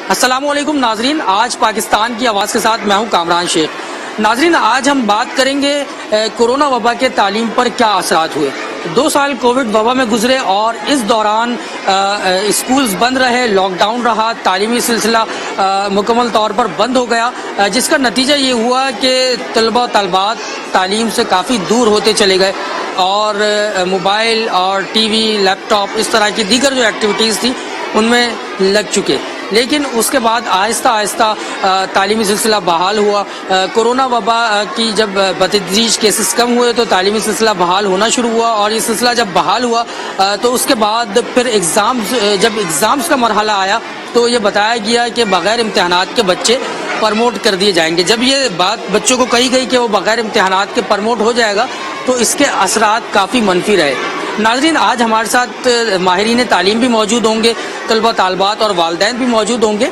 السلام علیکم ناظرین، آج پاکستان کی آواز کے ساتھ میں ہوں کامران شیخ۔ ناظرین، آج ہم بات کریں گے کورونا وبا کے تعلیم پر کیا اثرات ہوئے۔ 2 سال کووڈ وبا میں گزرے اور اس دوران اسکولز بند رہے، لاک ڈاؤن رہا، تعلیمی سلسلہ مکمل طور پر بند ہو گیا، جس کا نتیجہ یہ ہوا کہ طلبہ و طالبات تعلیم سے کافی دور ہوتے چلے گئے اور موبائل اور ٹی وی، لیپ ٹاپ، اس طرح کی دیگر جو ایکٹیویٹیز تھی ان میں لگ چکے۔ لیکن اس کے بعد آہستہ آہستہ تعلیمی سلسلہ بحال ہوا۔ کورونا وبا کی جب بتدریج کیسز کم ہوئے تو تعلیمی سلسلہ بحال ہونا شروع ہوا، اور یہ سلسلہ جب بحال ہوا تو اس کے بعد پھر جب ایگزامز کا مرحلہ آیا تو یہ بتایا گیا کہ بغیر امتحانات کے بچے پرموٹ کر دیے جائیں گے۔ جب یہ بات بچوں کو کہی گئی کہ وہ بغیر امتحانات کے پرموٹ ہو جائے گا تو اس کے اثرات کافی منفی رہے۔ ناظرین، آج ہمارے ساتھ ماہرین تعلیم بھی موجود ہوں گے، طلبہ طالبات اور والدین بھی موجود ہوں گے۔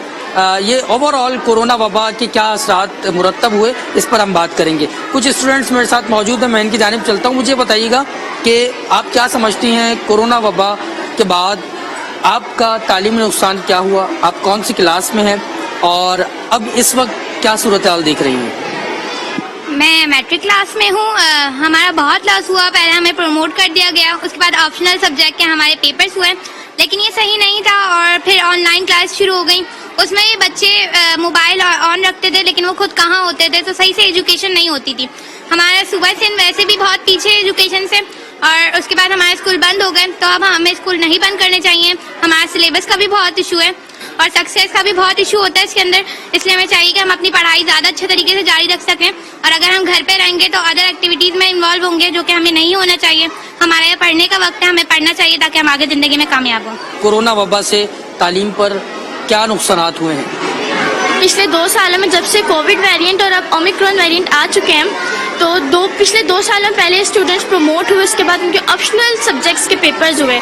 یہ اوور آل کورونا وبا کے کیا اثرات مرتب ہوئے اس پر ہم بات کریں گے۔ کچھ اسٹوڈنٹس میرے ساتھ موجود ہیں، میں ان کی جانب چلتا ہوں۔ مجھے بتائیے گا کہ آپ کیا سمجھتی ہیں کورونا وبا کے بعد آپ کا تعلیمی نقصان کیا ہوا، آپ کون سی کلاس میں ہیں اور اب اس وقت کیا صورتحال دیکھ رہی ہیں؟ میں میٹرک کلاس میں ہوں۔ ہمارا بہت لاس ہوا، پہلے ہمیں پروموٹ کر دیا گیا، اس کے بعد آپشنل سبجیکٹ کے ہمارے پیپرز ہوئے، لیکن یہ صحیح نہیں تھا اور پھر آن لائن کلاس شروع ہو گئی۔ اس میں یہ بچے موبائل آن رکھتے تھے لیکن وہ خود کہاں ہوتے تھے، تو صحیح سے ایجوکیشن نہیں ہوتی تھی۔ ہمارا صوبہ سندھ ویسے بھی بہت پیچھے ایجوکیشن سے، اور اس کے بعد ہمارے اسکول بند ہو گئے، تو اب ہمیں اسکول نہیں بند کرنے چاہیے۔ ہمارا سلیبس کا بھی بہت ایشو ہے اور سکسیس کا بھی بہت ایشو ہوتا ہے اس کے اندر، اس لیے ہمیں چاہیے کہ ہم اپنی پڑھائی زیادہ اچھے طریقے سے جاری رکھ سکیں، اور اگر ہم گھر پہ رہیں گے تو ادر ایکٹیویٹیز میں انوالو ہوں گے، جو کہ ہمیں نہیں ہونا چاہیے۔ ہمارا یہ پڑھنے کا وقت ہے، ہمیں پڑھنا چاہیے تاکہ ہم آگے زندگی میں کامیاب ہوں۔ کورونا وبا سے تعلیم پر کیا نقصانات ہوئے ہیں؟ پچھلے 2 سالوں میں جب سے کووڈ ویریئنٹ اور اب اومیکرون ویریئنٹ آ چکے ہیں تو پچھلے 2 سالوں میں پہلے اسٹوڈنٹس پروموٹ ہوئے، اس کے بعد ان کے آپشنل سبجیکٹس کے پیپرز ہوئے،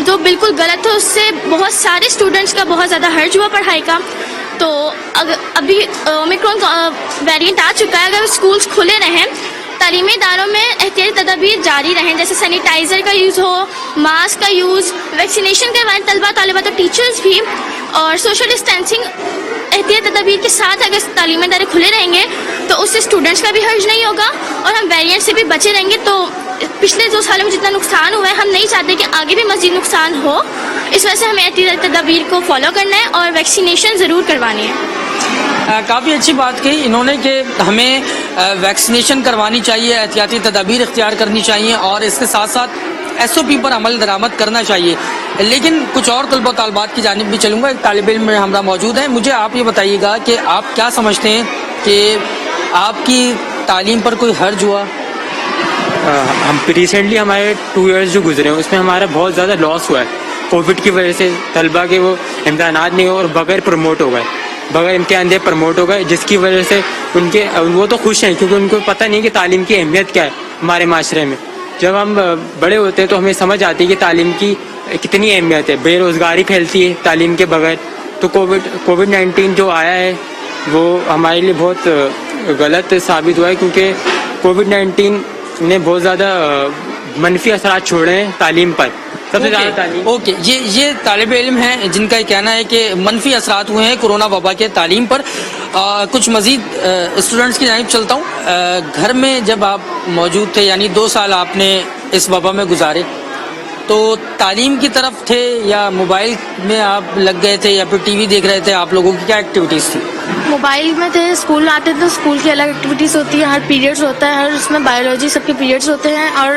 جو بالکل غلط ہے۔ اس سے بہت سارے اسٹوڈنٹس کا بہت زیادہ حرج ہوا پڑھائی کا۔ تو ابھی اومیکرون ویریئنٹ آ چکا ہے، اگر اسکولس کھلے رہیں، تعلیمی اداروں میں احتیاطی تدابیر جاری رہیں، جیسے سینیٹائزر کا یوز ہو، ماسک کا یوز، ویکسینیشن کروائیں طلبہ طالبات اور ٹیچرز بھی، اور سوشل ڈسٹینسنگ احتیاطی تدابیر کے ساتھ اگر تعلیمی ادارے کھلے رہیں گے تو اس سے اسٹوڈنٹس کا بھی حرج نہیں ہوگا اور ہم ویریئنٹ سے بھی بچے رہیں گے۔ تو پچھلے 2 سالوں میں جتنا نقصان ہوا ہے، ہم نہیں چاہتے کہ آگے بھی مزید نقصان ہو، اس وجہ سے ہمیں احتیاطی تدابیر کو فالو کرنا ہے اور ویکسینیشن ضرور کروانی ہے۔ کافی اچھی بات کہی انہوں نے کہ ہمیں ویکسینیشن کروانی چاہیے، احتیاطی تدابیر اختیار کرنی چاہیے اور اس کے ساتھ ساتھ SOP پر عمل درآمد کرنا چاہیے۔ لیکن کچھ اور طلبہ و طالبات کی جانب بھی چلوں گا، ایک طالب علم ہمارا موجود ہے۔ مجھے آپ یہ بتائیے گا کہ آپ کیا سمجھتے ہیں کہ آپ کی تعلیم پر کوئی حرج ہوا؟ ہم ریسنٹلی ہمارے 2 ایئرز جو گزرے ہیں اس میں ہمارا بہت زیادہ لاس ہوا ہے کووڈ کی وجہ سے۔ طلبہ کے وہ امتحانات نہیں ہوئے اور بغیر پروموٹ ہو گئے، بغیر امتحان دے پروموٹ ہو گئے، جس کی وجہ سے وہ تو خوش ہیں کیونکہ ان کو پتہ نہیں کہ تعلیم کی اہمیت کیا ہے ہمارے معاشرے میں۔ جب ہم بڑے ہوتے ہیں تو ہمیں سمجھ آتی ہے کہ تعلیم کی کتنی اہمیت ہے، بے روزگاری پھیلتی ہے تعلیم کے بغیر۔ تو کووڈ-19 جو آیا ہے وہ ہمارے لیے بہت غلط ثابت ہوا ہے، کیونکہ کووڈ-19 نے بہت زیادہ منفی اثرات چھوڑے ہیں تعلیم پر، سب سے زیادہ تعلیم۔ اوکے، یہ طالب علم ہیں جن کا یہ کہنا ہے کہ منفی اثرات ہوئے ہیں کورونا وبا کے تعلیم پر۔ کچھ مزید اسٹوڈنٹس کی جانب چلتا ہوں۔ گھر میں جب آپ موجود تھے، یعنی 2 سال آپ نے اس وبا میں گزارے، تو تعلیم کی طرف تھے یا موبائل میں آپ لگ گئے تھے یا پھر ٹی وی دیکھ رہے تھے؟ آپ لوگوں کی کیا ایکٹیویٹیز تھی؟ موبائل میں تھے، اسکول میں آتے تو اسکول کی الگ ایکٹیویٹیز ہوتی ہے، ہر پیریڈس ہوتا ہے، ہر اس میں بایولوجی سب کے پیریڈس ہوتے ہیں، اور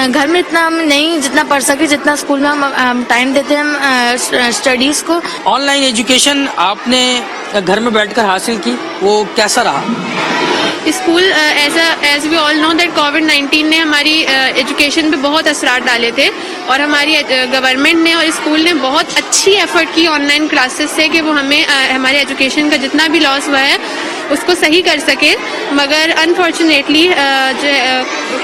گھر میں اتنا ہم نہیں جتنا پڑھ سکے جتنا اسکول میں ہم ٹائم دیتے ہیں ہم اسٹڈیز کو۔ آن لائن ایجوکیشن آپ نے گھر میں بیٹھ کر حاصل کی، وہ کیسا رہا؟ School as we all know that کووڈ-19 نے ہماری ایجوکیشن پہ بہت اثرات ڈالے تھے، اور ہماری گورنمنٹ نے اور اسکول نے بہت اچھی ایفرٹ کی آن لائن کلاسز سے کہ وہ ہمیں ہمارے ایجوکیشن کا جتنا بھی لاس ہوا ہے اس کو صحیح کر سکے۔ مگر انفارچونیٹلی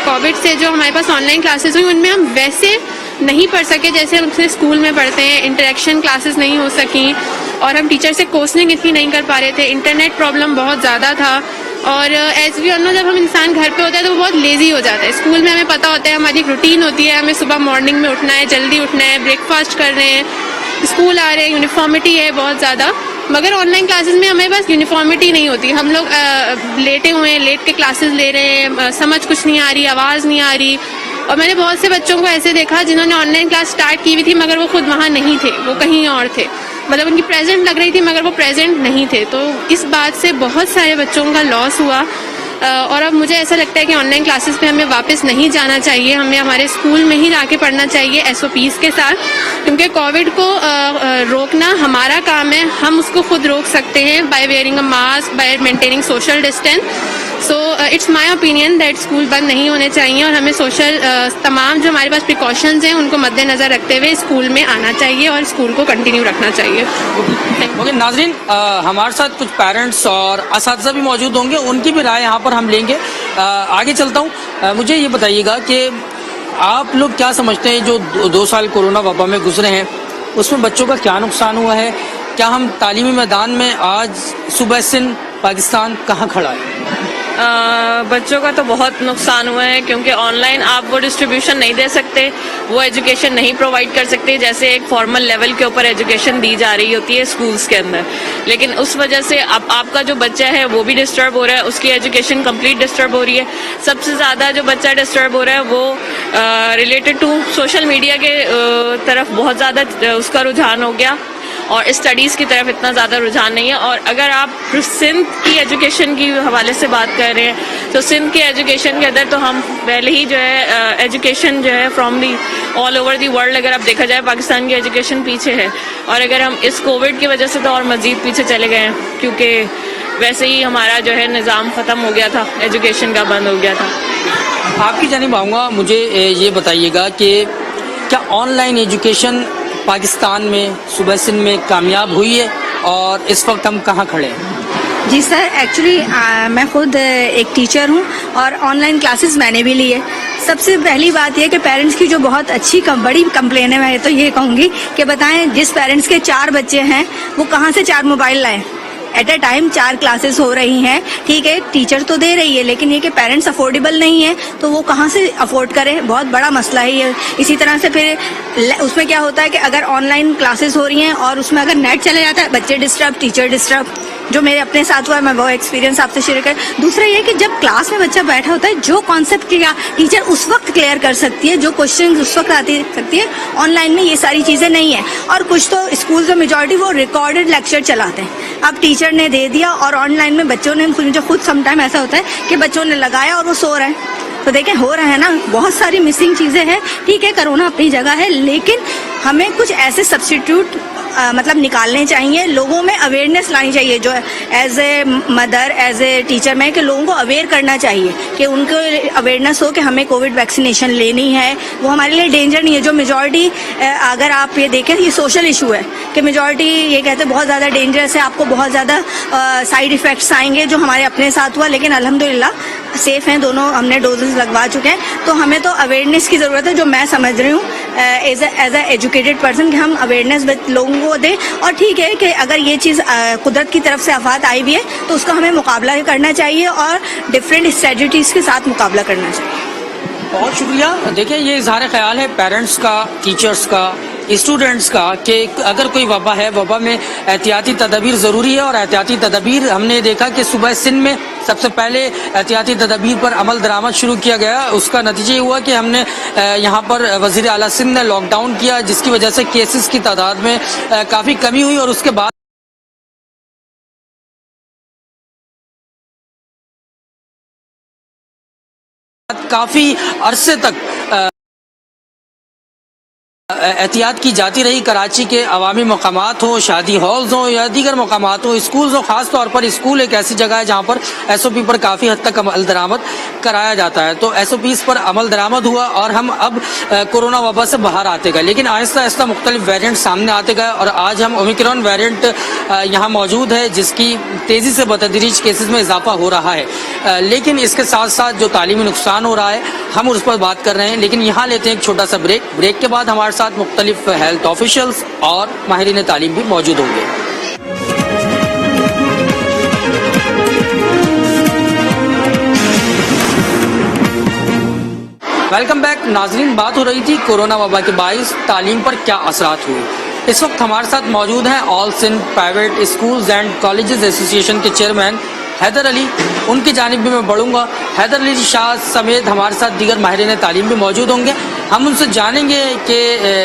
کووڈ سے جو ہمارے پاس آن لائن کلاسز ہوئی، ان میں ہم ویسے نہیں پڑھ سکے جیسے ہم اپنے اسکول میں پڑھتے ہیں، انٹریکشن کلاسز نہیں ہو سکیں، اور ہم ٹیچر سے کوسننگ اتنی نہیں کر پا رہے تھے، انٹرنیٹ پرابلم بہت زیادہ تھا۔ اور ایز وی آل نو، جب ہم انسان گھر پہ ہوتا ہے تو وہ بہت لیزی ہو جاتا ہے۔ اسکول میں ہمیں پتہ ہوتا ہے، ہماری ایک روٹین ہوتی ہے، ہمیں صبح مارننگ میں اٹھنا ہے، جلدی اٹھنا ہے، بریک فاسٹ کر رہے ہیں، اسکول آ رہے ہیں، یونیفارمٹی ہے بہت زیادہ، مگر آن لائن کلاسز میں ہمارے پاس یونیفارمٹی نہیں ہوتی. ہم لوگ لیٹے ہوئے ہیں, لیٹ کے کلاسز لے رہے ہیں, سمجھ کچھ نہیں آ رہی, آواز نہیں آ رہی. اور میں نے بہت سے بچوں کو ایسے دیکھا جنہوں نے آن لائن کلاس اسٹارٹ کی ہوئی تھی مگر وہ خود وہاں نہیں تھے, وہ کہیں اور تھے. مطلب ان کی پریزنٹ لگ رہی تھی مگر وہ پریزنٹ نہیں تھے. تو اس بات سے بہت سارے بچوں کا لاس ہوا. اور اب مجھے ایسا لگتا ہے کہ آن لائن کلاسز پہ ہمیں واپس نہیں جانا چاہیے, ہمیں ہمارے اسکول میں ہی جا کے پڑھنا چاہیے SOPs کے ساتھ, کیونکہ کووڈ کو روکنا ہمارا کام ہے. ہم اس کو خود روک سکتے ہیں by wearing a mask, by maintaining social distance. So it's my opinion that school بند نہیں ہونے چاہیے اور ہمیں سوشل تمام جو ہمارے پاس پریکاشنز ہیں ان کو مد نظر رکھتے ہوئے اسکول میں آنا چاہیے اور اسکول کو کنٹینیو رکھنا چاہیے. اوکے ناظرین, ہمارے ساتھ کچھ پیرنٹس اور اساتذہ بھی موجود ہوں گے, ان کی بھی رائے یہاں پر ہم لیں گے. آگے چلتا ہوں. مجھے یہ بتائیے گا کہ آپ لوگ کیا سمجھتے ہیں جو 2 سال کورونا وبا میں گزرے ہیں اس میں بچوں کا کیا نقصان ہوا ہے؟ کیا ہم تعلیمی میدان میں آج صوبہ سندھ پاکستان کہاں کھڑا ہے؟ بچوں کا تو بہت نقصان ہوا ہے, کیونکہ آن لائن آپ وہ ڈسٹریبیوشن نہیں دے سکتے, وہ ایجوکیشن نہیں پرووائڈ کر سکتے جیسے ایک فارمل لیول کے اوپر ایجوکیشن دی جا رہی ہوتی ہے اسکولس کے اندر. لیکن اس وجہ سے اب آپ کا جو بچہ ہے وہ بھی ڈسٹرب ہو رہا ہے, اس کی ایجوکیشن کمپلیٹ ڈسٹرب ہو رہی ہے. سب سے زیادہ جو بچہ ڈسٹرب ہو رہا ہے وہ ریلیٹڈ ٹو سوشل میڈیا کے طرف بہت زیادہ اس کا رجحان ہو گیا, اور اسٹڈیز کی طرف اتنا زیادہ رجحان نہیں ہے. اور اگر آپ سندھ کی ایجوکیشن کی حوالے سے بات کر رہے ہیں تو سندھ کی ایجوکیشن کے اندر تو ہم پہلے ہی جو ہے ایجوکیشن جو ہے from the all over the world اگر آپ دیکھا جائے پاکستان کی ایجوکیشن پیچھے ہے, اور اگر ہم اس کووڈ کی وجہ سے تو اور مزید پیچھے چلے گئے ہیں, کیونکہ ویسے ہی ہمارا جو ہے نظام ختم ہو گیا تھا, ایجوکیشن کا بند ہو گیا تھا. آپ کی جانب آؤں گا, مجھے یہ بتائیے گا کہ کیا آن لائن ایجوکیشن پاکستان میں صوبہ سندھ میں کامیاب ہوئی ہے اور اس وقت ہم کہاں کھڑے ہیں؟ جی سر, ایکچولی میں خود ایک ٹیچر ہوں اور آن لائن کلاسز میں نے بھی لی ہے. سب سے پہلی بات یہ کہ پیرنٹس کی جو بہت اچھی بڑی کمپلین ہے, میں تو یہ کہوں گی کہ بتائیں جس پیرنٹس کے 4 بچے ہیں وہ کہاں سے 4 موبائل لائیں؟ ایٹ اے ٹائم 4 کلاسز ہو رہی ہیں, ٹھیک ہے ٹیچر تو دے رہی ہے لیکن یہ کہ پیرنٹس افورڈیبل نہیں ہے تو وہ کہاں سے افورڈ کریں, بہت بڑا مسئلہ ہے یہ. اسی طرح سے پھر اس میں کیا ہوتا ہے کہ اگر آن لائن کلاسز ہو رہی ہیں اور اس میں اگر نیٹ چلے جاتا ہے, بچے ڈسٹرب, ٹیچر ڈسٹرب, جو میرے اپنے ساتھ ہوا ہے میں وہ ایکسپیرینس آپ سے شیئر کریں. دوسرا یہ کہ جب کلاس میں بچہ بیٹھا ہوتا ہے جو کانسیپٹ کیا ٹیچر اس وقت کلیئر کر سکتی ہے, جو کوشچن اس وقت آتی سکتی ہے, آن لائن میں یہ ساری چیزیں نہیں ہیں. اور کچھ تو اسکولز میں میجورٹی وہ ریکارڈڈ لیکچر چلاتے ہیں. اب ٹیچر نے دے دیا اور آن لائن میں بچوں نے, مجھے خود سم ٹائم ایسا ہوتا ہے کہ بچوں نے لگایا اور وہ سو رہے ہیں. تو دیکھیں ہو رہا ہے نا, بہت ساری مسنگ چیزیں ہیں. ٹھیک ہے کرونا اپنی جگہ ہے لیکن ہمیں کچھ ایسے سبسٹیٹیوٹ مطلب نکالنے چاہیے, لوگوں میں اویئرنیس لانی چاہیے, جو as a mother as a teacher میں کہ لوگوں کو اویئر کرنا چاہیے کہ ان کو اویئرنیس ہو کہ ہمیں کووڈ ویکسینیشن لینی ہے, وہ ہمارے لیے ڈینجر نہیں ہے. جو میجورٹی اگر آپ یہ دیکھیں یہ سوشل ایشو ہے کہ میجورٹی یہ کہتے ہیں بہت زیادہ ڈینجرس ہے, آپ کو بہت زیادہ سائڈ ایفیکٹس آئیں گے, جو ہمارے اپنے ساتھ ہوا. لیکن الحمدللہ سیف ہیں دونوں, ہم نے ڈوزز لگوا چکے ہیں. تو ہمیں تو اویئرنیس کی ضرورت ہے, جو میں سمجھ رہی ہوں ایز اے ایجوکیٹڈ پرسن کہ ہم اویئرنیس لوگوں کو دیں. اور ٹھیک ہے کہ اگر یہ چیز قدرت کی طرف سے آفات آئی ہوئی ہے تو اس کا ہمیں مقابلہ کرنا چاہیے اور ڈفرینٹ اسٹریٹجیز کے ساتھ مقابلہ کرنا چاہیے. بہت شکریہ. دیکھیں یہ اظہار خیال ہے پیرنٹس کا, ٹیچرس کا, اسٹوڈنٹس کا کہ اگر کوئی وبا ہے, وبا میں احتیاطی تدابیر ضروری ہے. اور احتیاطی تدابیر ہم نے دیکھا کہ صوبہ سندھ میں سب سے پہلے احتیاطی تدابیر پر عمل درآمد شروع کیا گیا. اس کا نتیجہ یہ ہوا کہ ہم نے یہاں پر وزیر اعلیٰ سندھ نے لاک ڈاؤن کیا, جس کی وجہ سے کیسز کی تعداد میں کافی کمی ہوئی. اور اس کے بعد کافی عرصے تک احتیاط کی جاتی رہی. کراچی کے عوامی مقامات ہوں, شادی ہالز ہوں یا دیگر مقامات ہوں, اسکولز ہوں. خاص طور پر اسکول ایک ایسی جگہ ہے جہاں پر SOP پر کافی حد تک عمل درآمد کرایا جاتا ہے. تو SOPs پر عمل درآمد ہوا اور ہم اب کورونا وبا سے باہر آتے گئے. لیکن آہستہ آہستہ مختلف ویریئنٹ سامنے آتے گئے اور آج ہم اومیکرون ویریئنٹ یہاں موجود ہے جس کی تیزی سے بتدریج کیسز میں اضافہ ہو رہا ہے. لیکن اس کے ساتھ ساتھ جو تعلیمی نقصان ہو رہا ہے ہم اس پر بات کر رہے ہیں. لیکن یہاں لیتے ہیں ایک چھوٹا سا بریک کے بعد ہمارے ساتھ مختلف ہیلتھ آفیشلز اور ماہرین تعلیم بھی موجود ہوں گے. ویلکم بیک ناظرین. بات ہو رہی تھی کورونا وبا کے باعث تعلیم پر کیا اثرات ہوئے. اس وقت ہمارے ساتھ موجود ہیں all Sindh private schools and colleges association کے چیئرمین حیدر علی. ان کی جانب بھی میں بڑھوں گا. حیدر علی شاہ سمیت ہمارے ساتھ دیگر ماہرین تعلیم بھی موجود ہوں گے. ہم ان سے جانیں گے کہ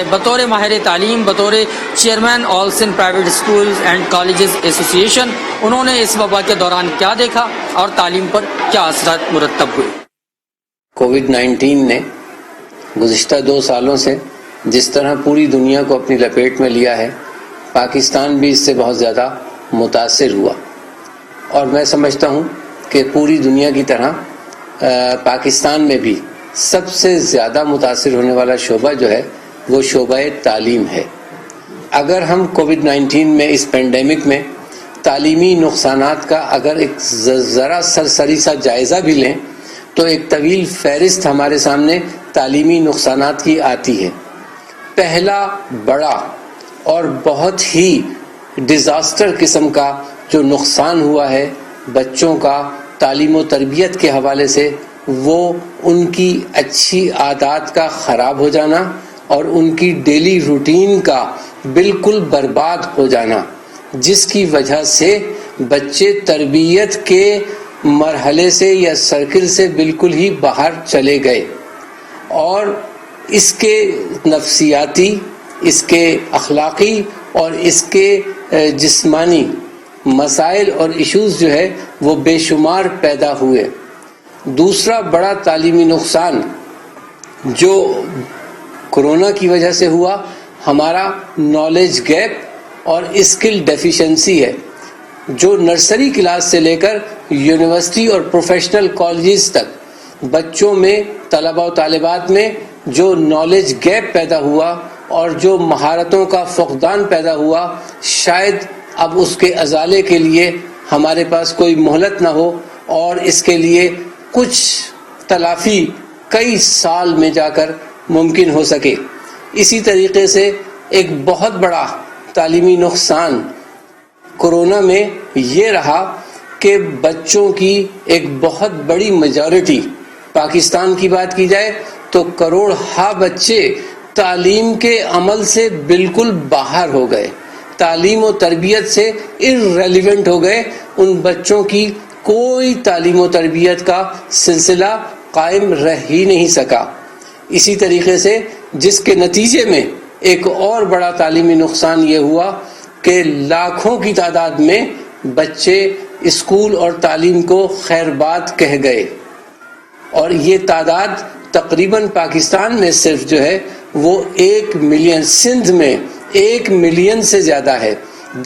بطور ماہر تعلیم، بطور chairman all Sindh private schools and colleges association, انہوں نے اس وبا کے دوران کیا دیکھا اور تعلیم پر کیا اثرات مرتب ہوئے. کووڈ-19 نے گزشتہ 2 سالوں سے جس طرح پوری دنیا کو اپنی لپیٹ میں لیا ہے، پاکستان بھی اس سے بہت زیادہ متاثر ہوا. اور میں سمجھتا ہوں کہ پوری دنیا کی طرح پاکستان میں بھی سب سے زیادہ متاثر ہونے والا شعبہ جو ہے وہ شعبہ تعلیم ہے. اگر ہم کووڈ-19 میں اس پینڈیمک میں تعلیمی نقصانات کا اگر ایک ذرا سرسری سا جائزہ بھی لیں تو ایک طویل فہرست ہمارے سامنے تعلیمی نقصانات کی آتی ہے. پہلا بڑا اور بہت ہی ڈیزاسٹر قسم کا جو نقصان ہوا ہے بچوں کا تعلیم و تربیت کے حوالے سے، وہ ان کی اچھی عادات کا خراب ہو جانا اور ان کی ڈیلی روٹین کا بالکل برباد ہو جانا، جس کی وجہ سے بچے تربیت کے مرحلے سے یا سرکل سے بالکل ہی باہر چلے گئے. اور اس کے نفسیاتی، اس کے اخلاقی اور اس کے جسمانی مسائل اور ایشوز جو ہے وہ بے شمار پیدا ہوئے. دوسرا بڑا تعلیمی نقصان جو کورونا کی وجہ سے ہوا، ہمارا نالج گیپ اور اسکل ڈیفیشنسی ہے. جو نرسری کلاس سے لے کر یونیورسٹی اور پروفیشنل کالجز تک بچوں میں، طلباء و طالبات میں جو نالج گیپ پیدا ہوا اور جو مہارتوں کا فقدان پیدا ہوا، شاید اب اس کے ازالے کے لیے ہمارے پاس کوئی مہلت نہ ہو اور اس کے لیے کچھ تلافی کئی سال میں جا کر ممکن ہو سکے. اسی طریقے سے ایک بہت بڑا تعلیمی نقصان کورونا میں یہ رہا کہ بچوں کی ایک بہت بڑی میجورٹی، پاکستان کی بات کی جائے تو کروڑ بچے تعلیم کے عمل سے بالکل باہر ہو گئے، تعلیم و تربیت سے irrelevant ہو گئے. ان بچوں کی کوئی تعلیم و تربیت کا سلسلہ قائم رہ ہی نہیں سکا. اسی طریقے سے جس کے نتیجے میں ایک اور بڑا تعلیمی نقصان یہ ہوا کہ لاکھوں کی تعداد میں بچے اسکول اور تعلیم کو خیر باد کہہ گئے. اور یہ تعداد تقریباً پاکستان میں صرف جو ہے وہ 1 ملین، سندھ میں 1 ملین سے زیادہ ہے.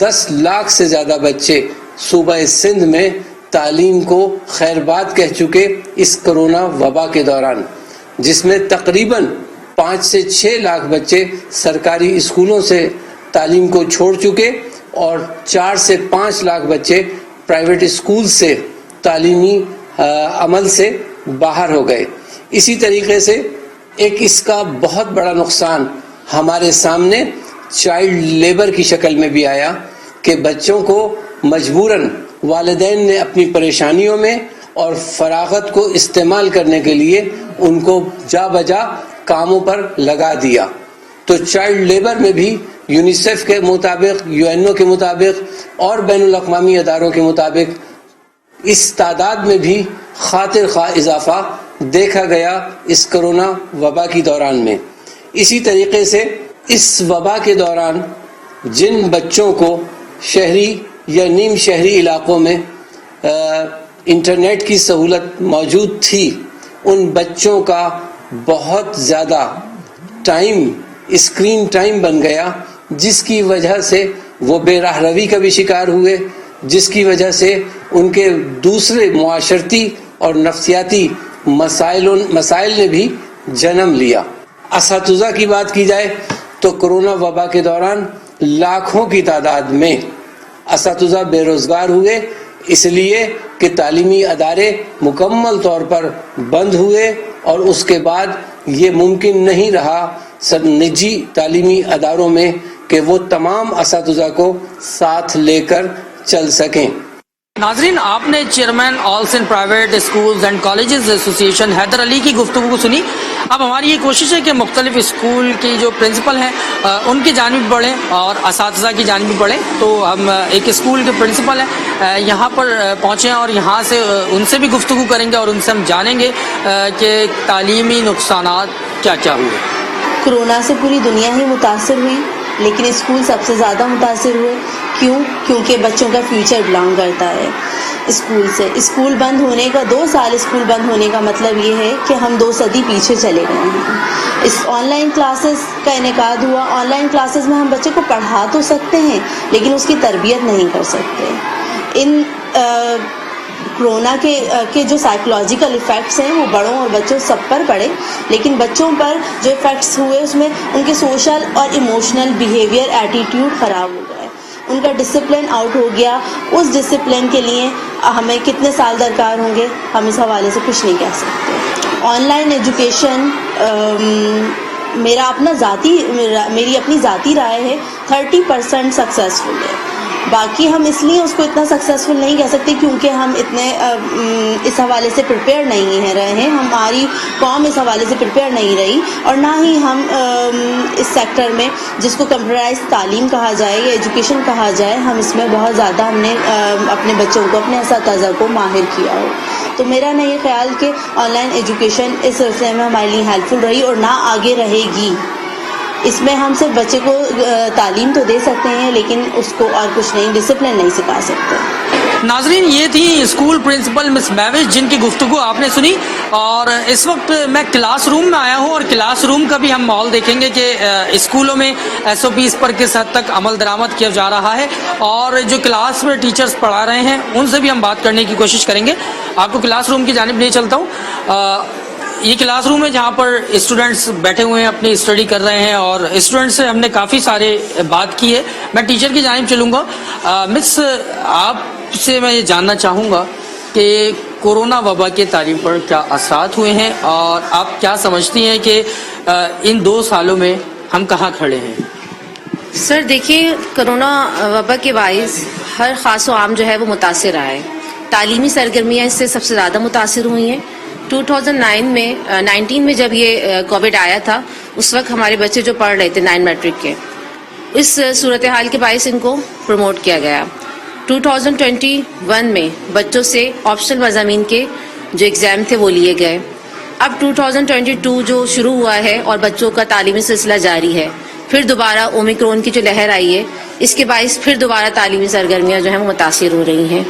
10 لاکھ سے زیادہ بچے صوبہ سندھ میں تعلیم کو خیر باد کہہ چکے اس کرونا وبا کے دوران، جس میں تقریباً 5 سے 6 لاکھ بچے سرکاری اسکولوں سے تعلیم کو چھوڑ چکے اور 4 سے 5 لاکھ بچے پرائیویٹ اسکول سے تعلیمی عمل سے باہر ہو گئے. اسی طریقے سے ایک اس کا بہت بڑا نقصان ہمارے سامنے چائلڈ لیبر کی شکل میں بھی آیا کہ بچوں کو مجبوراً والدین نے اپنی پریشانیوں میں اور فراغت کو استعمال کرنے کے لیے ان کو جا بجا کاموں پر لگا دیا. تو چائلڈ لیبر میں بھی یونیسیف کے مطابق، UNO کے مطابق اور بین الاقوامی اداروں کے مطابق اس تعداد میں بھی خاطر خواہ اضافہ دیکھا گیا اس کرونا وبا کی دوران میں. اسی طریقے سے اس وبا کے دوران جن بچوں کو شہری یا نیم شہری علاقوں میں انٹرنیٹ کی سہولت موجود تھی، ان بچوں کا بہت زیادہ اسکرین ٹائم بن گیا، جس کی وجہ سے وہ بے راہ روی کا بھی شکار ہوئے، جس کی وجہ سے ان کے دوسرے معاشرتی اور نفسیاتی مسائل نے بھی جنم لیا. اساتذہ کی بات کی جائے تو کرونا وبا کے دوران لاکھوں کی تعداد میں اساتذہ بے روزگار ہوئے، اس لیے کہ تعلیمی ادارے مکمل طور پر بند ہوئے اور اس کے بعد یہ ممکن نہیں رہا نجی تعلیمی اداروں میں کہ وہ تمام اساتذہ کو ساتھ لے کر چل سکیں. ناظرین، آپ نے chairman all Sindh private schools and colleges association Haider Ali کی گفتگو کو سنی. اب ہماری یہ کوشش ہے کہ مختلف اسکول کی جو پرنسپل ہیں ان کی جانب بڑھیں اور اساتذہ کی جانب بڑھیں. تو ہم ایک اسکول کے پرنسپل ہیں یہاں پر پہنچے ہیں اور یہاں سے ان سے بھی گفتگو کریں گے اور ان سے ہم جانیں گے کہ تعلیمی نقصانات کیا کیا ہوئے. کورونا سے پوری دنیا ہی متاثر ہوئی، لیکن اسکول سب سے زیادہ متاثر ہوئے. کیونکہ بچوں کا فیوچر بلانگ کرتا ہے اسکول سے. اسکول بند ہونے کا 2 سال اسکول بند ہونے کا مطلب یہ ہے کہ ہم 2 صدی پیچھے چلے گئے ہیں. اس آن لائن کلاسز کا انعقاد ہوا. آن لائن کلاسز میں ہم بچے کو پڑھا تو سکتے ہیں لیکن اس کی تربیت نہیں کر سکتے. ان کورونا کے جو سائیکولوجیکل ایفیکٹس ہیں وہ بڑوں اور بچوں سب پر پڑے، لیکن بچوں پر جو ایفیکٹس ہوئے اس میں ان کے سوشل اور ایموشنل بیہیویئر، ایٹیٹیوڈ خراب ہو گئے، ان کا ڈسپلن آؤٹ ہو گیا. اس ڈسپلن کے لیے ہمیں کتنے سال درکار ہوں گے ہم اس حوالے سے کچھ نہیں کہہ سکتے. آن لائن ایجوکیشن میری اپنی ذاتی رائے ہے 30% سکسیزفل ہے. باقی ہم اس لیے اس کو اتنا سکسیزفل نہیں کہہ سکتے کیونکہ ہم اتنے اس حوالے سے پریپیئر نہیں رہے ہیں. ہماری قوم اس حوالے سے پریپیئر نہیں رہی، اور نہ ہی ہم اس سیکٹر میں جس کو کمپیوٹرائز تعلیم کہا جائے یا ایجوکیشن کہا جائے، ہم اس میں بہت زیادہ ہم نے اپنے بچوں کو، اپنے اساتذہ کو ماہر کیا ہو. تو میرا نہیں خیال کہ آن لائن ایجوکیشن اس سلسلے میں ہمارے لیے ہیلپ فل رہی اور نہ آگے رہے گی. اس میں ہم صرف بچے کو تعلیم تو دے سکتے ہیں لیکن اس کو اور کچھ نہیں، ڈسپلن نہیں سکھا سکتے. ناظرین، یہ تھی اسکول پرنسپل مس میوش جن کی گفتگو آپ نے سنی. اور اس وقت میں کلاس روم میں آیا ہوں اور کلاس روم کا بھی ہم ماحول دیکھیں گے کہ اسکولوں میں SOPs پر کس حد تک عمل درآمد کیا جا رہا ہے، اور جو کلاس میں ٹیچرز پڑھا رہے ہیں ان سے بھی ہم بات کرنے کی کوشش کریں گے. آپ کو کلاس روم کی جانب لے چلتا ہوں. یہ کلاس روم ہے جہاں پر اسٹوڈنٹس بیٹھے ہوئے ہیں، اپنی اسٹڈی کر رہے ہیں، اور اسٹوڈنٹس سے ہم نے کافی سارے بات کی ہے. میں ٹیچر کی جانب چلوں گا. مس، آپ سے میں یہ جاننا چاہوں گا کہ کورونا وبا کے تعلیم پر کیا اثرات ہوئے ہیں، اور آپ کیا سمجھتی ہیں کہ ان 2 سالوں میں ہم کہاں کھڑے ہیں؟ سر دیکھیے، کورونا وبا کے باعث ہر خاص و عام جو ہے وہ متاثر رہا ہے. تعلیمی سرگرمیاں اس سے سب سے زیادہ متاثر ہوئی ہیں. 2019 میں جب یہ کووڈ آیا تھا، اس وقت ہمارے بچے جو پڑھ رہے تھے 9 میٹرک کے، اس صورتحال کے باعث ان کو پروموٹ کیا گیا. 2021 میں بچوں سے آپشنل مضامین کے جو ایگزام تھے وہ لیے گئے. اب 2022 جو شروع ہوا ہے اور بچوں کا تعلیمی سلسلہ جاری ہے، پھر دوبارہ اومیکرون کی جو لہر آئی ہے، اس کے باعث پھر دوبارہ تعلیمی سرگرمیاں جو ہیں وہ متاثر ہو رہی ہیں.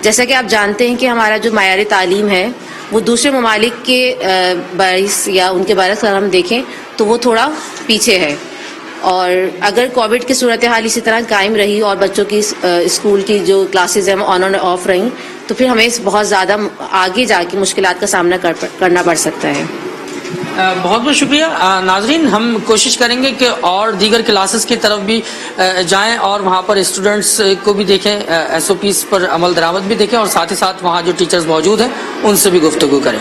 جیسا کہ آپ جانتے ہیں کہ ہمارا جو معیار تعلیم ہے وہ دوسرے ممالک کے باعث یا ان کے برعکس اگر ہم دیکھیں تو وہ تھوڑا پیچھے ہے. اور اگر کووڈ کی صورتحال اسی طرح قائم رہی اور بچوں کی اسکول کی جو کلاسز ہیں وہ آن اور آف رہیں تو پھر ہمیں بہت زیادہ آگے جا کے مشکلات کا سامنا کرنا پڑ سکتا ہے. بہت بہت شکریہ. ناظرین، ہم کوشش کریں گے کہ اور دیگر کلاسز کی طرف بھی جائیں اور وہاں پر اسٹوڈنٹس کو بھی دیکھیں، SOPs پر عمل درآمد بھی دیکھیں، اور ساتھ ہی ساتھ وہاں جو ٹیچرز موجود ہیں ان سے بھی گفتگو کریں.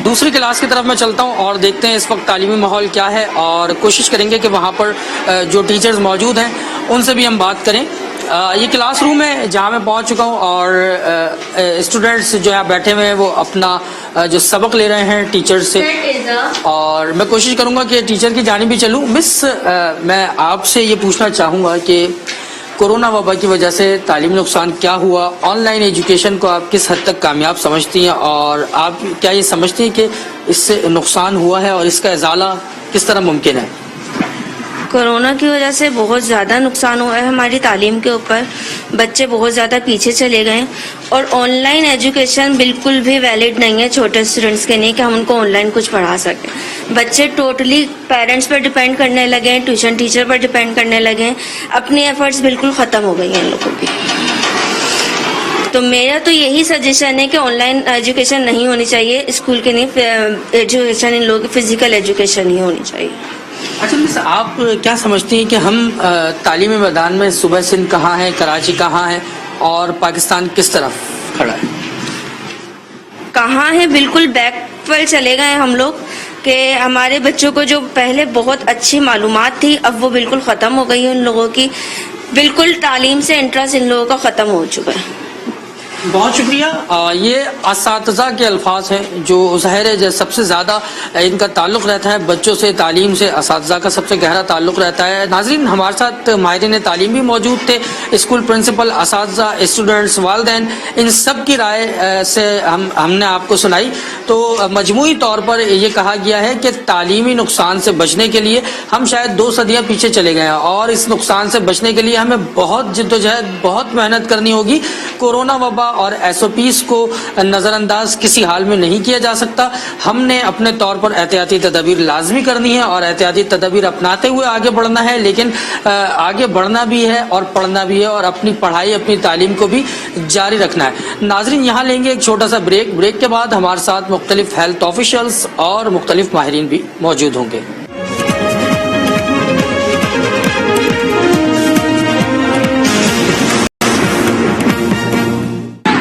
دوسری کلاس کی طرف میں چلتا ہوں اور دیکھتے ہیں اس وقت تعلیمی ماحول کیا ہے، اور کوشش کریں گے کہ وہاں پر جو ٹیچرز موجود ہیں ان سے بھی ہم بات کریں. یہ کلاس روم ہے جہاں میں پہنچ چکا ہوں، اور اسٹوڈنٹس جو ہے بیٹھے ہوئے ہیں وہ اپنا جو سبق لے رہے ہیں ٹیچر سے، اور میں کوشش کروں گا کہ ٹیچر کی جانب بھی چلوں. مس، میں آپ سے یہ پوچھنا چاہوں گا کہ کورونا وبا کی وجہ سے تعلیمی نقصان کیا ہوا، آن لائن ایجوکیشن کو آپ کس حد تک کامیاب سمجھتی ہیں، اور آپ کیا یہ سمجھتی ہیں کہ اس سے نقصان ہوا ہے اور اس کا ازالہ کس طرح ممکن ہے؟ کورونا کی وجہ سے بہت زیادہ نقصان ہوا ہے ہماری تعلیم کے اوپر. بچے بہت زیادہ پیچھے چلے گئے، اور آن لائن ایجوکیشن بالکل بھی ویلڈ نہیں ہے چھوٹے اسٹوڈنٹس کے لیے کہ ہم ان کو آن لائن کچھ پڑھا سکیں. بچے ٹوٹلی پیرنٹس پر ڈپینڈ کرنے لگے ہیں، ٹیوشن ٹیچر پر ڈپینڈ کرنے لگے ہیں. اپنی ایفرٹس بالکل ختم ہو گئی ہیں ان لوگوں کی. تو میرا تو یہی سجیشن ہے کہ آن لائن ایجوکیشن نہیں ہونی چاہیے اسکول کے لیے. ایجوکیشن ان لوگوں کی فزیکل ایجوکیشن ہی ہونی چاہیے. اچھا مس، آپ کیا سمجھتی ہیں کہ ہم تعلیمی میدان میں صوبہ سندھ کہاں ہے، کراچی کہاں ہے، اور پاکستان کس طرف کھڑا ہے؟ کہاں ہے، بالکل بیک پر چلے گئے ہم لوگ. کہ ہمارے بچوں کو جو پہلے بہت اچھی معلومات تھی اب وہ بالکل ختم ہو گئی ہے ان لوگوں کی. بالکل تعلیم سے انٹرسٹ ان لوگوں کا ختم ہو چکا ہے. بہت شکریہ. یہ اساتذہ کے الفاظ ہیں جو ظاہر ہے سب سے زیادہ ان کا تعلق رہتا ہے بچوں سے, تعلیم سے اساتذہ کا سب سے گہرا تعلق رہتا ہے. ناظرین, ہمارے ساتھ ماہرین تعلیم بھی موجود تھے, اسکول پرنسپل, اساتذہ, اسٹوڈنٹس, والدین, ان سب کی رائے سے ہم نے آپ کو سنائی. تو مجموعی طور پر یہ کہا گیا ہے کہ تعلیمی نقصان سے بچنے کے لیے ہم شاید 2 صدیاں پیچھے چلے گئے ہیں, اور اس نقصان سے بچنے کے لیے ہمیں بہت جدوجہد, بہت محنت کرنی ہوگی. کورونا وبا اور SOPs کو نظر انداز کسی حال میں نہیں کیا جا سکتا. ہم نے اپنے طور پر احتیاطی تدابیر لازمی کرنی ہے اور احتیاطی تدابیر اپناتے ہوئے آگے بڑھنا ہے, لیکن آگے بڑھنا بھی ہے اور پڑھنا بھی ہے اور اپنی پڑھائی, اپنی تعلیم کو بھی جاری رکھنا ہے. ناظرین, یہاں لیں گے ایک چھوٹا سا بریک کے بعد ہمارے ساتھ مختلف ہیلتھ آفیشلز اور مختلف ماہرین بھی موجود ہوں گے.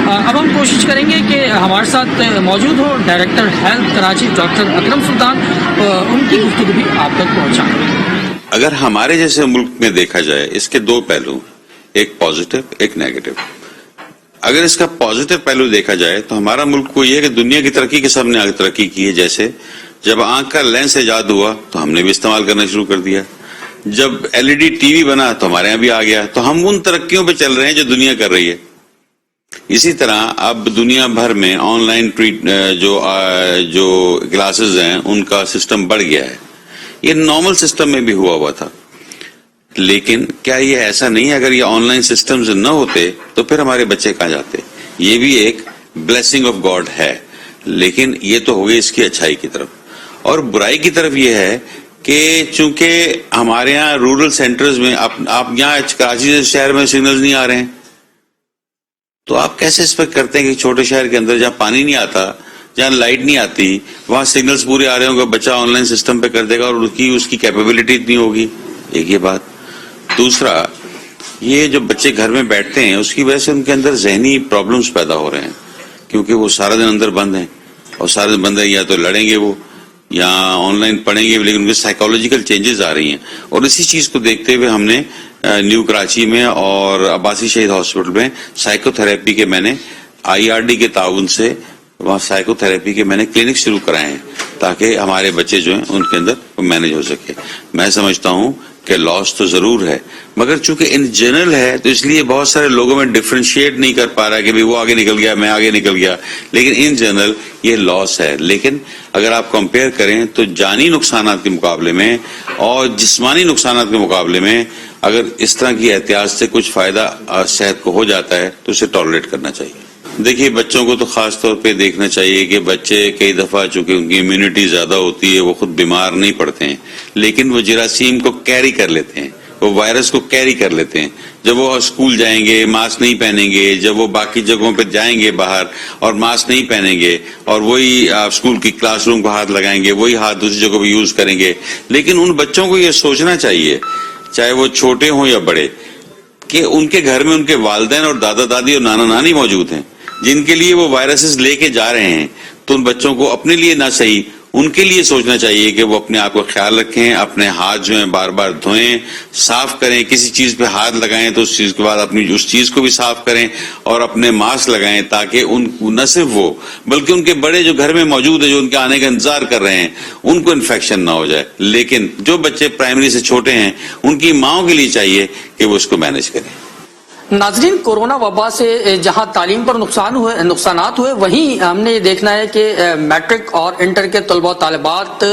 اب ہم کوشش کریں گے کہ ہمارے ساتھ موجود ہو ڈائریکٹر ہیلتھ کراچی ڈاکٹر اکرم سلطان, ان کی گفتگو بھی آپ تک پہنچائیں. اگر ہمارے جیسے ملک میں دیکھا جائے اس کے 2 پہلو, ایک پازیٹو ایک نیگیٹو. اگر اس کا پازیٹو پہلو دیکھا جائے تو ہمارا ملک کو یہ ہے کہ دنیا کی ترقی کے سب نے آگے ترقی کی ہے. جیسے جب آنکھ کا لینس ایجاد ہوا تو ہم نے بھی استعمال کرنا شروع کر دیا, جب LED TV بنا تو ہمارے یہاں بھی آ گیا, تو ہم ان ترقیوں پہ چل رہے ہیں جو دنیا کر رہی ہے. اسی طرح اب دنیا بھر میں آن لائن جو کلاسز ہیں ان کا سسٹم بڑھ گیا ہے. یہ نارمل سسٹم میں بھی ہوا تھا, لیکن کیا یہ ایسا نہیں ہے اگر یہ آن لائن سسٹمز نہ ہوتے تو پھر ہمارے بچے کہاں جاتے؟ یہ بھی ایک بلیسنگ آف گاڈ ہے, لیکن یہ تو ہو گئی اس کی اچھائی کی طرف. اور برائی کی طرف یہ ہے کہ چونکہ ہمارے یہاں رورل سینٹرز میں آپ یہاں کراچی جیسے شہر میں سگنلز نہیں آ رہے ہیں, تو آپ کیسے ایکسپیکٹ کرتے ہیں کہ چھوٹے شہر کے اندر جہاں پانی نہیں آتا, جہاں لائٹ نہیں آتی, وہاں سگنلز پورے آ رہے ہوں گے, بچہ آن لائن سسٹم پہ کر دے گا اور اس کی کیپیبلٹی اتنی ہوگی. ایک یہ بات. دوسرا, یہ جو بچے گھر میں بیٹھتے ہیں اس کی وجہ سے ان کے اندر ذہنی پرابلمز پیدا ہو رہے ہیں, کیونکہ وہ سارا دن اندر بند ہیں, اور سارا دن بند ہے, یا تو لڑیں گے وہ یا آن لائن پڑھیں گے, لیکن ان کے سائیکولوجیکل چینجز آ رہی ہیں. اور اسی چیز کو دیکھتے ہوئے ہم نے نیو کراچی میں اور عباسی شہید ہاسپٹل میں سائیکو تھراپی کے میں نے IRD کے تعاون سے وہاں سائیکو تھراپی کے میں نے کلینک شروع کرائے ہیں, تاکہ ہمارے بچے جو ہیں ان کے اندر مینج ہو سکے. میں سمجھتا ہوں کہ لاس تو ضرور ہے, مگر چونکہ ان جنرل ہے تو اس لیے بہت سارے لوگوں میں ڈفرینشیٹ نہیں کر پا رہا کہ وہ آگے نکل گیا, میں آگے نکل گیا, لیکن ان جنرل یہ لاس ہے. لیکن اگر آپ کمپیئر کریں تو جانی نقصانات کے مقابلے میں اور جسمانی نقصانات کے مقابلے میں اگر اس طرح کی احتیاط سے کچھ فائدہ صحت کو ہو جاتا ہے تو اسے ٹالریٹ کرنا چاہیے. دیکھیے, بچوں کو تو خاص طور پہ دیکھنا چاہیے کہ بچے کئی دفعہ چونکہ ان کی امیونٹی زیادہ ہوتی ہے وہ خود بیمار نہیں پڑتے ہیں, لیکن وہ جراثیم کو کیری کر لیتے ہیں, وہ وائرس کو کیری کر لیتے ہیں. جب وہ اسکول جائیں گے ماسک نہیں پہنیں گے, جب وہ باقی جگہوں پہ جائیں گے باہر اور ماسک نہیں پہنیں گے, اور وہی اسکول کی کلاس روم کو ہاتھ لگائیں گے, وہی ہاتھ دوسری جگہ پہ یوز کریں گے. لیکن ان بچوں کو یہ سوچنا چاہیے, چاہے وہ چھوٹے ہوں یا بڑے, کہ ان کے گھر میں ان کے والدین اور دادا دادی اور نانا نانی موجود ہیں جن کے لیے وہ وائرسز لے کے جا رہے ہیں. تو ان بچوں کو اپنے لیے نہ صحیح ان کے لیے سوچنا چاہیے کہ وہ اپنے آپ کو خیال رکھیں, اپنے ہاتھ جو ہیں بار بار دھوئیں, صاف کریں, کسی چیز پہ ہاتھ لگائیں تو اس چیز کے بعد اپنی اس چیز کو بھی صاف کریں, اور اپنے ماسک لگائیں تاکہ ان نہ صرف وہ بلکہ ان کے بڑے جو گھر میں موجود ہیں جو ان کے آنے کا انتظار کر رہے ہیں ان کو انفیکشن نہ ہو جائے. لیکن جو بچے پرائمری سے چھوٹے ہیں ان کی ماؤں کے لیے چاہیے کہ وہ اس کو مینج کریں. ناظرین, کورونا وبا سے جہاں تعلیم پر نقصانات ہوئے, وہیں ہم نے یہ دیکھنا ہے کہ میٹرک اور انٹر کے طلباء و طالبات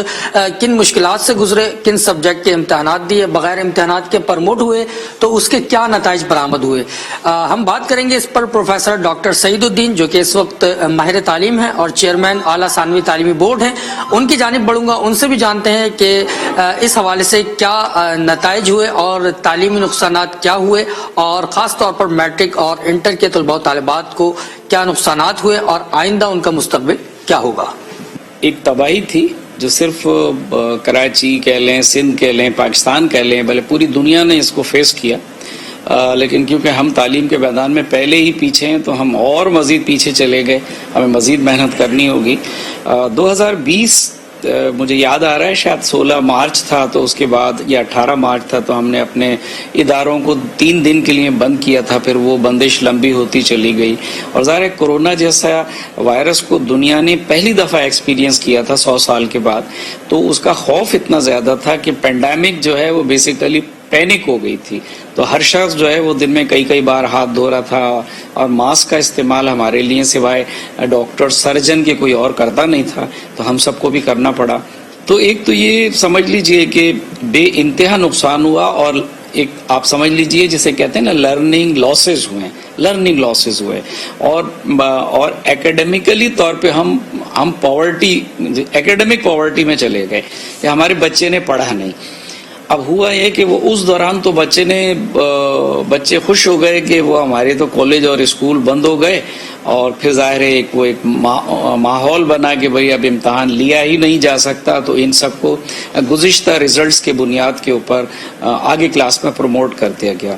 کن مشکلات سے گزرے, کن سبجیکٹ کے امتحانات دیے, بغیر امتحانات کے پرموٹ ہوئے تو اس کے کیا نتائج برآمد ہوئے. ہم بات کریں گے اس پر پروفیسر ڈاکٹر سعید الدین, جو کہ اس وقت ماہر تعلیم ہیں اور چیئرمین اعلیٰ ثانوی تعلیمی بورڈ ہیں, ان کی جانب بڑھوں گا. ان سے بھی جانتے ہیں کہ اس حوالے سے کیا نتائج ہوئے اور تعلیمی نقصانات کیا ہوئے, اور خاص طور پر میٹرک اور انٹر کے طلباء و طالبات کو کیا نقصانات ہوئے اور آئندہ ان کا مستقبل کیا ہوگا. ایک تباہی تھی جو صرف کراچی کہہ لیں, سندھ کہہ لیں, پاکستان کہہ لیں, بلکہ پوری دنیا نے اس کو فیس کیا. لیکن کیونکہ ہم تعلیم کے میدان میں پہلے ہی پیچھے ہیں تو ہم اور مزید پیچھے چلے گئے, ہمیں مزید محنت کرنی ہوگی. 2020 مجھے یاد آ رہا ہے شاید 16 مارچ تھا تو اس کے بعد یا 18 مارچ تھا تو ہم نے اپنے اداروں کو 3 دن کے لیے بند کیا تھا، پھر وہ بندش لمبی ہوتی چلی گئی. اور ظاہر ہے کورونا جیسا وائرس کو دنیا نے پہلی دفعہ ایکسپیرینس کیا تھا 100 سال کے بعد، تو اس کا خوف اتنا زیادہ تھا کہ پینڈیمک جو ہے وہ بیسیکلی پینک ہو گئی تھی. تو ہر شخص جو ہے وہ دن میں کئی بار ہاتھ دھو رہا تھا، اور ماسک کا استعمال ہمارے لیے سوائے ڈاکٹر سرجن کے کوئی اور کرتا نہیں تھا، تو ہم سب کو بھی کرنا پڑا. تو ایک تو یہ سمجھ لیجئے کہ بے انتہا نقصان ہوا، اور ایک آپ سمجھ لیجئے جسے کہتے ہیں نا لرننگ لاسز ہوئے، اور ایکیڈیمکلی طور پہ ہم ایکیڈیمک پاورٹی میں چلے گئے کہ ہمارے بچے نے پڑھا نہیں. اب ہوا یہ کہ وہ اس دوران تو بچے خوش ہو گئے کہ وہ ہمارے تو کالج اور اسکول بند ہو گئے، اور پھر ظاہر ہے ایک ماحول بنا کہ بھئی اب امتحان لیا ہی نہیں جا سکتا، تو ان سب کو گزشتہ ریزلٹس کے بنیاد کے اوپر آگے کلاس میں پروموٹ کر دیا گیا.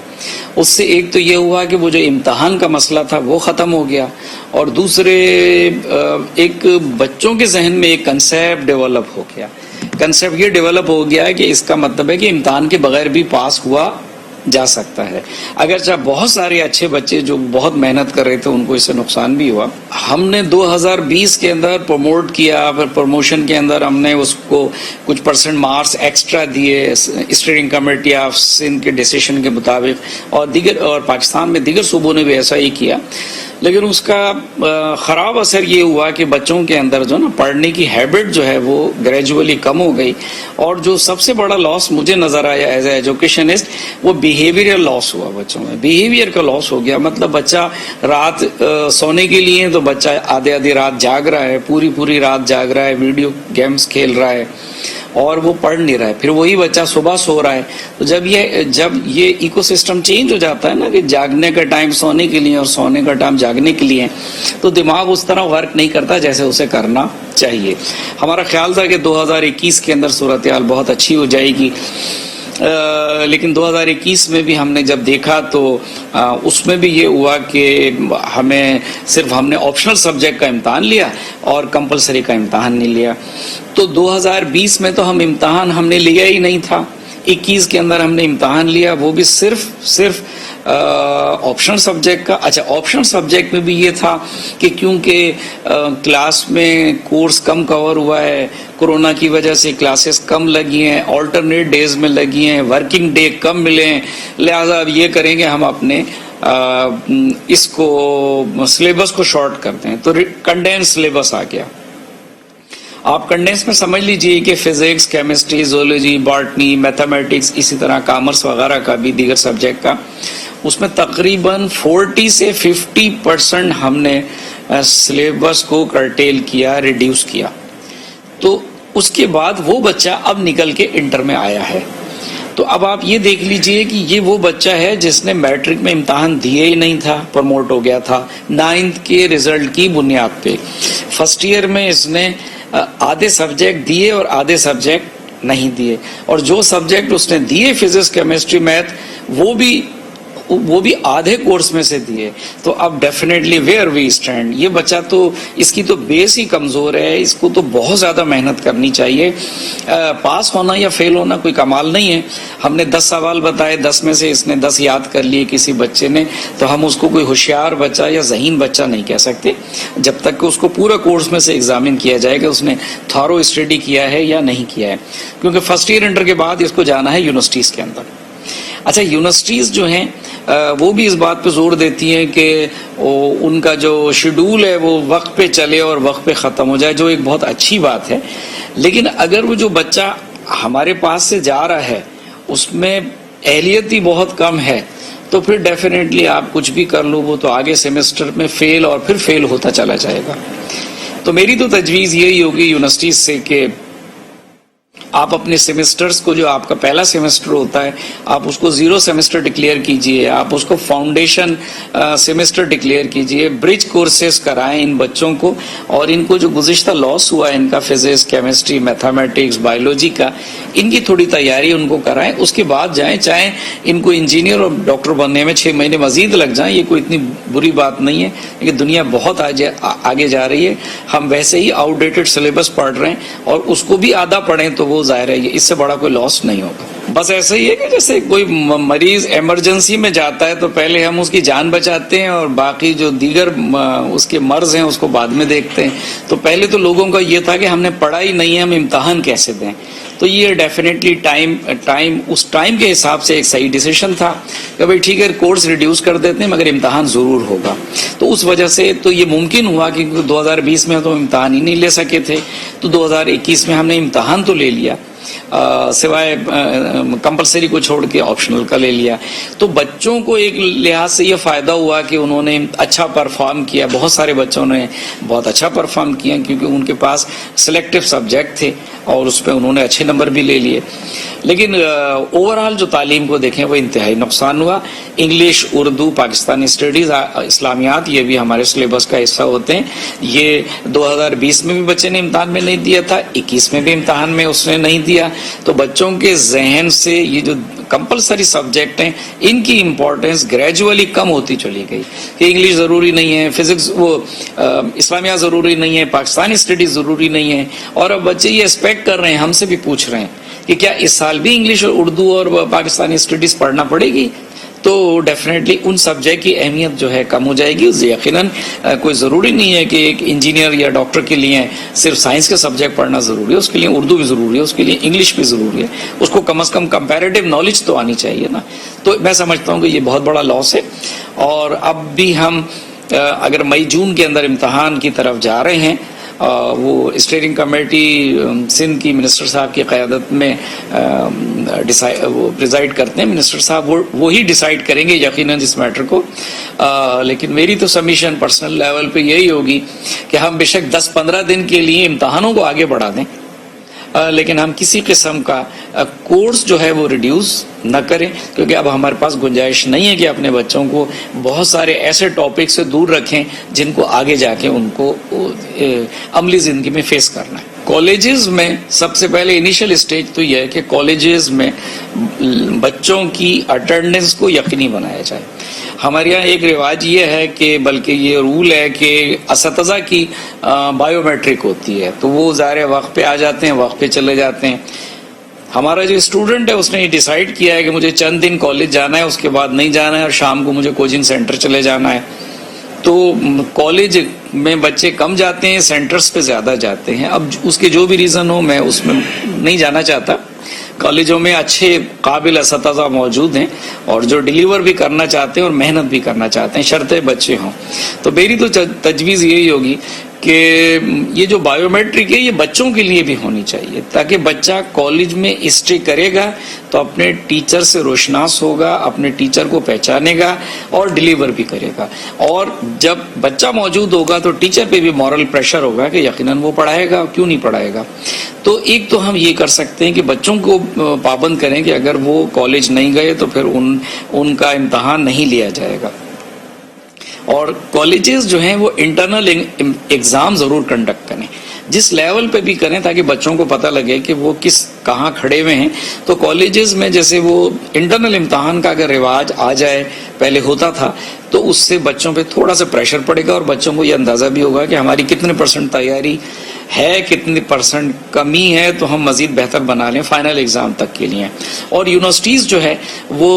اس سے ایک تو یہ ہوا کہ وہ جو امتحان کا مسئلہ تھا وہ ختم ہو گیا، اور دوسرے ایک بچوں کے ذہن میں ایک کنسیپٹ ڈیولپ ہو گیا. کنسیپٹ یہ ڈیولپ ہو گیا ہے کہ اس کا مطلب ہے کہ امتحان کے بغیر بھی پاس ہوا جا سکتا ہے. اگرچہ بہت سارے اچھے بچے جو بہت محنت کر رہے تھے ان کو اس سے نقصان بھی ہوا. ہم نے 2020 کے اندر پروموٹ کیا، پھر پروموشن کے اندر ہم نے اس کو کچھ % مارکس ایکسٹرا دیے اسٹیئرنگ کمیٹی آف سندھ کے ڈیسیشن کے مطابق، اور پاکستان میں دیگر صوبوں نے بھی ایسا ہی کیا. لیکن اس کا خراب اثر یہ ہوا کہ بچوں کے اندر جو نا پڑھنے کی ہیبٹ جو ہے وہ گریجولی کم ہو گئی. اور جو سب سے بڑا لاس مجھے نظر آیا ایز اے ایجوکیشنسٹ، وہ بیہیویئر لاس ہوا. بچوں میں بیہیویئر کا لاس ہو گیا. مطلب بچہ رات سونے کے لیے تو بچہ آدھی رات جاگ رہا ہے، پوری رات جاگ رہا ہے، ویڈیو گیمز کھیل رہا ہے، اور وہ پڑھ نہیں رہا ہے. پھر وہی بچہ صبح سو رہا ہے. تو جب یہ ایکو سسٹم چینج ہو جاتا ہے نا کہ جاگنے کا ٹائم سونے کے لیے اور سونے کا ٹائم جاگنے کے لیے، تو دماغ اس طرح ورک نہیں کرتا جیسے اسے کرنا چاہیے. ہمارا خیال تھا کہ 2021 کے اندر صورتحال بہت اچھی ہو جائے گی، لیکن 2021 میں بھی ہم نے جب دیکھا تو اس میں بھی یہ ہوا کہ ہم نے آپشنل سبجیکٹ کا امتحان لیا اور کمپلسری کا امتحان نہیں لیا. تو 2020 میں تو ہم نے لیا ہی نہیں تھا. 21 کے اندر ہم نے امتحان لیا، وہ بھی صرف آپشنل سبجیکٹ کا. اچھا، آپشنل سبجیکٹ میں بھی یہ تھا کہ کیونکہ کلاس میں کورس کم کور ہوا ہے، کورونا کی وجہ سے کلاسز کم لگی ہیں، آلٹرنیٹ ڈیز میں لگی ہیں، ورکنگ ڈے کم ملے ہیں، لہذا اب یہ کریں گے ہم اپنے اس کو سلیبس کو شارٹ کرتے ہیں. تو کنڈینس سلیبس آ گیا. آپ کنڈینس میں سمجھ لیجئے کہ physics, chemistry, zoology, botany, mathematics, اسی طرح کامرس وغیرہ کا بھی دیگر سبجیکٹ کا، اس میں تقریباً 40 سے 50% ہم نے سلیبس کو کرٹیل کیا، ریڈیوس کیا. تو اس کے بعد وہ بچہ اب نکل کے انٹر میں آیا ہے. تو اب آپ یہ دیکھ لیجئے کہ یہ وہ بچہ ہے جس نے میٹرک میں امتحان دیے ہی نہیں تھا، پروموٹ ہو گیا تھا 9th کے رزلٹ کی بنیاد پہ. فرسٹ ایئر میں اس نے آدھے سبجیکٹ دیے اور آدھے سبجیکٹ نہیں دیے، اور جو سبجیکٹ اس نے دیے فزکس، کیمسٹری، میتھ، وہ بھی آدھے کورس میں سے دیے. تو اب ڈیفینیٹلی ویئر وی اسٹینڈ، یہ بچہ تو اس کی تو بیس ہی کمزور ہے، اس کو تو بہت زیادہ محنت کرنی چاہیے. پاس ہونا یا فیل ہونا کوئی کمال نہیں ہے. ہم نے 10 سوال بتائے، 10 میں سے اس نے 10 یاد کر لیے کسی بچے نے، تو ہم اس کو کوئی ہوشیار بچہ یا ذہین بچہ نہیں کہہ سکتے جب تک کہ اس کو پورا کورس میں سے ایگزامن کیا جائے کہ اس نے تھارو اسٹڈی کیا ہے یا نہیں کیا ہے. کیونکہ فرسٹ ایئر انٹر کے بعد اس کو جانا ہے یونیورسٹیز کے اندر. اچھا، یونیورسٹیز جو ہیں وہ بھی اس بات پہ زور دیتی ہیں کہ ان کا جو شیڈول ہے وہ وقت پہ چلے اور وقت پہ ختم ہو جائے، جو ایک بہت اچھی بات ہے. لیکن اگر وہ جو بچہ ہمارے پاس سے جا رہا ہے اس میں اہلیت ہی بہت کم ہے، تو پھر ڈیفینیٹلی آپ کچھ بھی کر لو، وہ تو آگے سیمسٹر میں فیل اور پھر فیل ہوتا چلا جائے گا. تو میری تو تجویز یہی ہوگی یونیورسٹیز سے کہ آپ اپنے سیمسٹرز کو, جو آپ کا پہلا سیمسٹر ہوتا ہے, آپ اس کو 0 سیمسٹر ڈکلیئر کیجئے, آپ اس کو فاؤنڈیشن سیمسٹر ڈکلیئر کیجئے, برج کورسز کرائیں ان بچوں کو, اور ان کو جو گزشتہ لاس ہوا ہے ان کا فزکس, کیمسٹری, میتھمیٹکس, بایولوجی کا, ان کی تھوڑی تیاری ان کو کرائیں. اس کے بعد جائیں, چاہے ان کو انجینئر اور ڈاکٹر بننے میں 6 مہینے مزید لگ جائیں, یہ کوئی اتنی بری بات نہیں ہے, لیکن دنیا بہت آگے جا رہی ہے. ہم ویسے ہی آؤٹ ڈیٹڈ سلیبس پڑھ رہے ہیں, اور اس کو بھی آدھا پڑھیں تو وہ ظاہر ہے اس سے بڑا کوئی لاس نہیں ہوگا. بس ایسا ہی ہے کہ جیسے کوئی مریض ایمرجنسی میں جاتا ہے تو پہلے ہم اس کی جان بچاتے ہیں, اور باقی جو دیگر اس کے مرض ہیں اس کو بعد میں دیکھتے ہیں. تو پہلے تو لوگوں کا یہ تھا کہ ہم نے پڑھا ہی نہیں ہے, ہم امتحان کیسے دیں. تو یہ ڈیفینیٹلی اس ٹائم کے حساب سے ایک صحیح ڈیسیشن تھا کہ بھائی ٹھیک ہے کورس ریڈیوس کر دیتے ہیں, مگر امتحان ضرور ہوگا. تو اس وجہ سے تو یہ ممکن ہوا کہ 2020 میں تو امتحان ہی نہیں لے سکے تھے, تو 2021 میں ہم نے امتحان تو لے لیا, سوائے کمپلسری کو چھوڑ کے آپشنل کا لے لیا. تو بچوں کو ایک لحاظ سے یہ فائدہ ہوا کہ انہوں نے اچھا پرفارم کیا, بہت سارے بچوں نے بہت اچھا پرفارم کیا, کیونکہ ان کے پاس سلیکٹیو سبجیکٹ تھے اور اس پہ انہوں نے اچھے نمبر بھی لے لیے. لیکن اوورآل جو تعلیم کو دیکھیں وہ انتہائی نقصان ہوا. انگلش, اردو, پاکستانی اسٹڈیز, اسلامیات, یہ بھی ہمارے سلیبس کا حصہ ہوتے ہیں. یہ 2020 میں بھی بچے نے امتحان میں نہیں دیا تھا, 21 میں بھی امتحان میں اس نے نہیں دیا. تو بچوں کے ذہن سے یہ جو کمپلسری سبجیکٹ ہیں ان کی امپورٹنس گریجولی کم ہوتی چلی گئی, کہ انگلش ضروری نہیں ہے, فزکس وہ اسلامیات ضروری نہیں ہے, پاکستانی اسٹڈیز ضروری نہیں ہے. اور اب بچے یہ ایکسپیکٹ کر رہے ہیں, ہم سے بھی پوچھ رہے ہیں کہ کیا اس سال بھی انگلش اور اردو اور پاکستانی اسٹڈیز پڑھنا پڑے گی. تو ڈیفینیٹلی ان سبجیکٹ کی اہمیت جو ہے کم ہو جائے گی. یقیناً کوئی ضروری نہیں ہے کہ ایک انجینئر یا ڈاکٹر کے لیے صرف سائنس کے سبجیکٹ پڑھنا ضروری ہے, اس کے لیے اردو بھی ضروری ہے, اس کے لیے انگلش بھی ضروری ہے, اس کو کم از کم کمپیریٹیو نالج تو آنی چاہیے نا. تو میں سمجھتا ہوں کہ یہ بہت بڑا لاس ہے. اور اب بھی ہم اگر مئی جون کے اندر امتحان کی طرف جا رہے ہیں, وہ اسٹیئرنگ کمیٹی سندھ کی منسٹر صاحب کی قیادت میں وہ پریزائڈ کرتے ہیں منسٹر صاحب, وہی ڈیسائیڈ کریں گے یقیناً اس میٹر کو. لیکن میری تو سبمیشن پرسنل لیول پہ یہی ہوگی کہ ہم بے شک 10-15 دن کے لیے امتحانوں کو آگے بڑھا دیں, لیکن ہم کسی قسم کا کورس جو ہے وہ ریڈیوس نہ کریں, کیونکہ اب ہمارے پاس گنجائش نہیں ہے کہ اپنے بچوں کو بہت سارے ایسے ٹاپک سے دور رکھیں جن کو آگے جا کے ان کو عملی زندگی میں فیس کرنا ہے. کالجز میں سب سے پہلے انیشل اسٹیج تو یہ ہے کہ کالجز میں بچوں کی اٹینڈنس کو یقینی بنایا جائے. ہمارے یہاں ایک رواج یہ ہے کہ بلکہ یہ رول ہے کہ اساتذہ کی بایو میٹرک ہوتی ہے, تو وہ ظاہر وقت پہ آ جاتے ہیں, وقت پہ چلے جاتے ہیں. ہمارا جو اسٹوڈنٹ ہے اس نے یہ ڈیسائیڈ کیا ہے کہ مجھے چند دن کالج جانا ہے, اس کے بعد نہیں جانا ہے, اور شام کو مجھے کوچنگ سینٹر چلے جانا ہے. تو کالج میں بچے کم جاتے ہیں, سینٹرز پہ زیادہ جاتے ہیں. اب اس کے جو بھی ریزن ہو, میں اس میں نہیں جانا چاہتا. کالجوں میں اچھے قابل اساتذہ موجود ہیں اور جو ڈیلیور بھی کرنا چاہتے ہیں اور محنت بھی کرنا چاہتے ہیں, شرطیں بچے ہوں. تو میری تو تجویز یہی ہوگی کہ یہ جو بایو میٹرک ہے یہ بچوں کے لیے بھی ہونی چاہیے, تاکہ بچہ کالج میں اسٹے کرے گا تو اپنے ٹیچر سے روشناس ہوگا, اپنے ٹیچر کو پہچانے گا اور ڈیلیور بھی کرے گا. اور جب بچہ موجود ہوگا تو ٹیچر پہ بھی مورل پریشر ہوگا کہ یقیناً وہ پڑھائے گا, کیوں نہیں پڑھائے گا. تو ایک تو ہم یہ کر سکتے ہیں کہ بچوں کو پابند کریں کہ اگر وہ کالج نہیں گئے تو پھر ان کا امتحان نہیں لیا جائے گا. اور کالجز جو ہیں وہ انٹرنل ایگزام ضرور کنڈکٹ کریں, جس لیول پہ بھی کریں, تاکہ بچوں کو پتہ لگے کہ وہ کہاں کھڑے ہوئے ہیں. تو کالجز میں جیسے وہ انٹرنل امتحان کا اگر رواج آ جائے, پہلے ہوتا تھا, تو اس سے بچوں پہ تھوڑا سا پریشر پڑے گا اور بچوں کو یہ اندازہ بھی ہوگا کہ ہماری کتنے % تیاری ہے, کتنی % کمی ہے, تو ہم مزید بہتر بنا لیں فائنل ایگزام تک کے لیے. اور یونیورسٹیز جو ہے وہ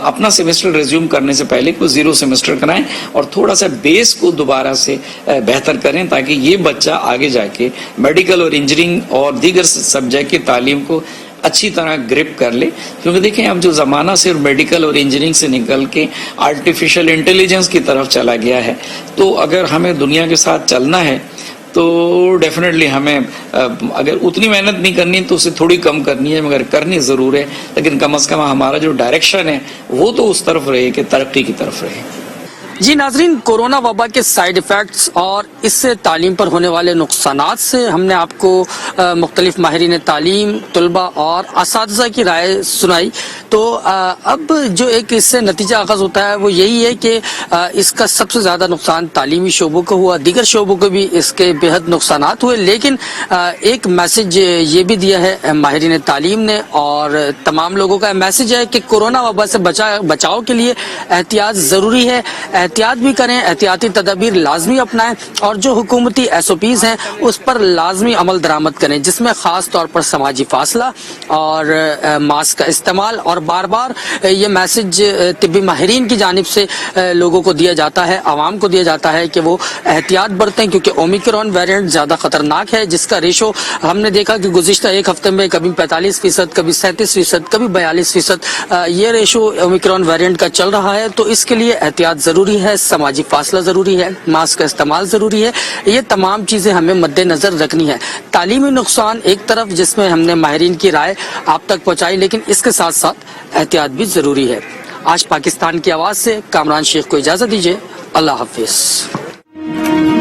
اپنا سیمسٹر ریزیوم کرنے سے پہلے کوئی 0 سیمسٹر کرائیں اور تھوڑا سا بیس کو دوبارہ سے بہتر کریں, تاکہ یہ بچہ آگے جا کے میڈیکل اور انجینئرنگ اور دیگر سبجیکٹ کی تعلیم کو اچھی طرح گرپ کر لے. کیونکہ دیکھیں اب جو زمانہ صرف میڈیکل اور انجینئرنگ سے نکل کے آرٹیفیشل انٹیلیجنس کی طرف چلا گیا ہے, تو اگر ہمیں دنیا کے ساتھ چلنا ہے تو ڈیفینیٹلی ہمیں اگر اتنی محنت نہیں کرنی تو اسے تھوڑی کم کرنی ہے, مگر کرنی ضرور ہے. لیکن کم از کم ہمارا جو ڈائریکشن ہے وہ تو اس طرف رہے کہ ترقی کی طرف رہے. جی ناظرین، کورونا وبا کے سائیڈ ایفیکٹس اور اس سے تعلیم پر ہونے والے نقصانات سے ہم نے آپ کو مختلف ماہرین تعلیم، طلباء اور اساتذہ کی رائے سنائی. تو اب جو ایک اس سے نتیجہ اخذ ہوتا ہے وہ یہی ہے کہ اس کا سب سے زیادہ نقصان تعلیمی شعبوں کو ہوا، دیگر شعبوں کو بھی اس کے بے حد نقصانات ہوئے. لیکن ایک میسج یہ بھی دیا ہے ماہرین تعلیم نے اور تمام لوگوں کا میسج ہے کہ کورونا وبا سے بچاؤ کے لیے احتیاط ضروری ہے. احتیاط بھی کریں، احتیاطی تدابیر لازمی اپنائیں اور جو حکومتی SOPs ہیں اس پر لازمی عمل درآمد کریں، جس میں خاص طور پر سماجی فاصلہ اور ماسک کا استعمال، اور بار بار یہ میسج طبی ماہرین کی جانب سے لوگوں کو دیا جاتا ہے، عوام کو دیا جاتا ہے کہ وہ احتیاط برتیں، کیونکہ اومیکرون ویریئنٹ زیادہ خطرناک ہے، جس کا ریشو ہم نے دیکھا کہ گزشتہ ایک ہفتے میں کبھی 45%، کبھی 37%، کبھی 42%، یہ ریشو اومیکرون ویریئنٹ کا چل رہا ہے. تو اس کے لیے احتیاط ضروری ہے، سماجی فاصلہ ضروری ہے، ماسک کا استعمال ضروری ہے. یہ تمام چیزیں ہمیں مد نظر رکھنی ہے. تعلیمی نقصان ایک طرف جس میں ہم نے ماہرین کی رائے آپ تک پہنچائی، لیکن اس کے ساتھ ساتھ احتیاط بھی ضروری ہے. آج پاکستان کی آواز سے کامران شیخ کو اجازت دیجیے. اللہ حافظ.